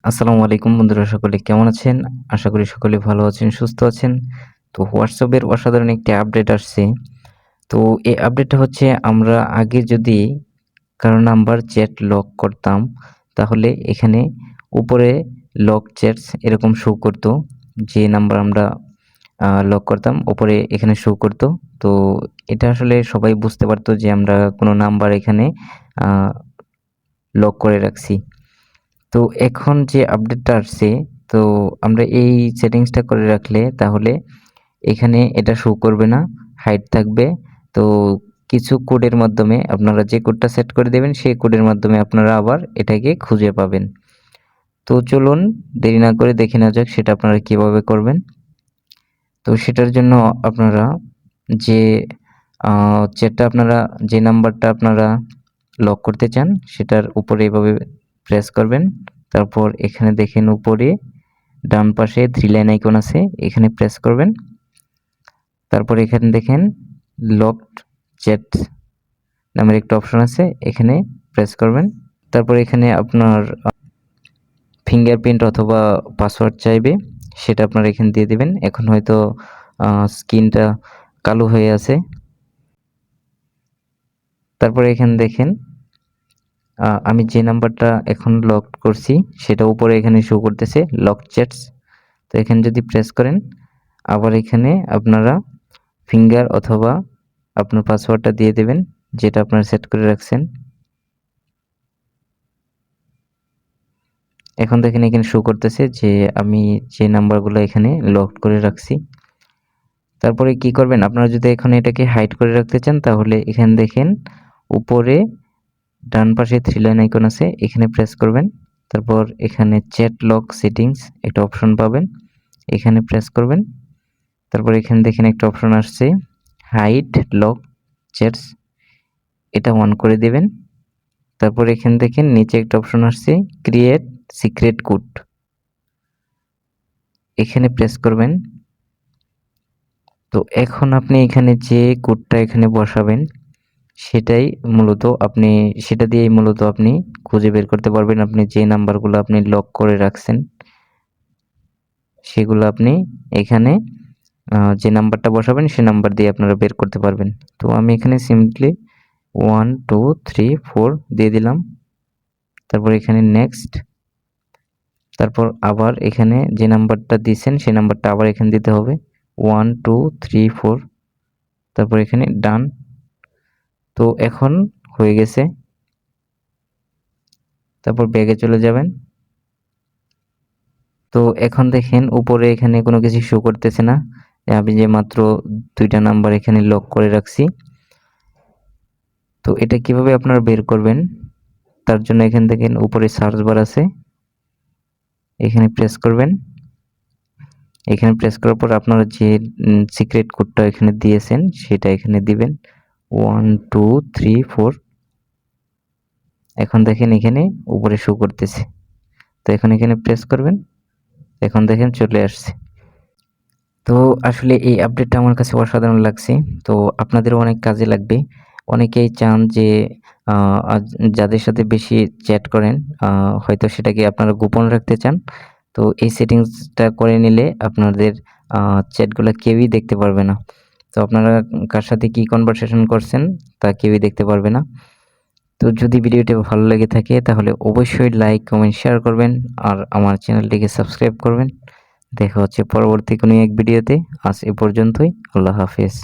আসসালামু আলাইকুম বন্ধুরা, সকলে কেমন আছেন? আশা করি সকলে ভালো আছেন, সুস্থ আছেন। তো WhatsApp এর অসাধারণ একটি আপডেট আসছে। তো এই আপডেটটা হচ্ছে আমরা আগে যদি কারো নাম্বার চ্যাট লক করতাম, তাহলে এখানে উপরে লক চ্যাটস এরকম শো করতো। যে নাম্বার আমরা লক করতাম উপরে এখানে শো করতো। তো এটা আসলে সবাই বুঝতে পারতো যে আমরা কোনো নাম্বার এখানে আ লক করে রাখছি। তো এখন যে আপডেটটা আসছে, তো আমরা এই সেটিংসটা করে রাখলে তাহলে এখানে এটা শো করবে না, হাইড থাকবে। তো কিছু কোডের মাধ্যমে আপনারা যে কোডটা সেট করে দেবেন, সেই কোডের মাধ্যমে আপনারা আবার এটাকে খুঁজে পাবেন। তো চলুন দেরি না করে দেখে নেওয়া যাক সেটা আপনারা কিভাবে করবেন। তো সেটার জন্য আপনারা যে চ্যাটটা আপনারা যে নাম্বারটা আপনারা লক করতে চান, সেটার উপরে এভাবে প্রেস করবেন। তারপর এখানে দেখেন উপরে ডান পাশে 3 লাইন আইকন আছে, এখানে প্রেস করবেন। তারপর এখানে দেখেন লকড চ্যাট নামের একটা অপশন আছে, এখানে প্রেস করবেন। তারপর এখানে আপনার ফিঙ্গারপ্রিন্ট অথবা পাসওয়ার্ড চাইবে, সেটা আপনারা এখানে দিয়ে দিবেন। এখন হয়তো স্ক্রিনটা কালো হয়ে আছে। তারপরে এখানে দেখেন আমি যে নাম্বারটা এখন লক করছি সেটা উপরে এখানে শো করতেছে লক চ্যাটস। তো এখানে যদি প্রেস করেন, আবার এখানে আপনারা ফিঙ্গার অথবা আপনার পাসওয়ার্ডটা দিয়ে দেবেন, যেটা আপনারা সেট করে রাখছেন। এখন দেখেন এখানে শো করতেছে যে আমি যে নাম্বারগুলো এখানে লক করে রাখছি। তারপরে কি করবেন, আপনারা যদি এখন এটাকে হাইড করে রাখতে চান, তাহলে এখানে দেখেন উপরে ডান পাশে 3 লাইন আইকন আছে, এখানে প্রেস করবেন। তারপর এখানে চ্যাট লক সেটিংস একটা অপশন পাবেন, এখানে প্রেস করবেন। তারপর এখানে দেখেন একটা অপশন আসছে হাইড লক চ্যাটস, এটা অন করে দেবেন। তারপর এখানে দেখেন নিচে একটা অপশন আসছে ক্রিয়েট সিক্রেট কোড, এখানে প্রেস করবেন। তো এখন আপনি এখানে যে কোডটা এখানে বসাবেন, সেটাই মূলত আপনি সেটা দিয়েই মূলত আপনি খুঁজে বের করতে পারবেন আপনি যে নাম্বারগুলো আপনি লক করে রাখছেন, সেগুলো আপনি এখানে যে নাম্বারটা বসাবেন সে নাম্বার দিয়ে আপনারা বের করতে পারবেন। তো আমি এখানে সিম্পলি 1 2 3 4 দিয়ে দিলাম। তারপর এখানে নেক্সট, তারপর আবার এখানে যে নাম্বারটা দিয়েছেন সেই নাম্বারটা আবার এখানে দিতে হবে 1 2 3 4, তারপর এখানে ডান। তো এখন হয়ে গেছে। তারপর ব্যাগে চলে যাবেন। তো এখন দেখেন উপরে এখানে কোনো কিছু শো করতেছে না, আমি যে মাত্র 2টা নাম্বার এখানে লক করে রাখছি। তো এটা কিভাবে আপনারা বের করবেন, তার জন্য এখান থেকে উপরে সার্চ বার আছে, এখানে প্রেস করবেন। এখানে প্রেস করার পর আপনারা যে সিক্রেট কোডটা এখানে দিয়েছেন সেটা এখানে দিবেন 1 2 3 4। এখন দেখেন এখানে উপরে শো করতেছে। তো এখন এখানে প্রেস করবেন, এখন দেখেন চলে আসছে। তো আসলে এই আপডেটটা আমার কাছে অসাধারণ লাগছে। তো আপনাদেরও অনেক কাজে লাগবে। অনেকেই চান যে যাদের সাথে বেশি চ্যাট করেন, হয়তো সেটাকে আপনারা গোপন রাখতে চান। তো এই সেটিংসটা করে নিলে আপনাদের চ্যাটগুলা কেউই দেখতে পারবে না। তো আপনারা কার সাথে কি কনভারসেশন করছেন তা কেউই দেখতে পারবে না। তো যদি ভিডিওটি ভালো লেগে থাকে তাহলে অবশ্যই লাইক, কমেন্ট, শেয়ার করবেন আর আমার চ্যানেলটিকে সাবস্ক্রাইব করবেন। দেখা হচ্ছে পরবর্তী কোনো এক ভিডিওতে। আজ এ পর্যন্তই। আল্লাহ হাফেজ।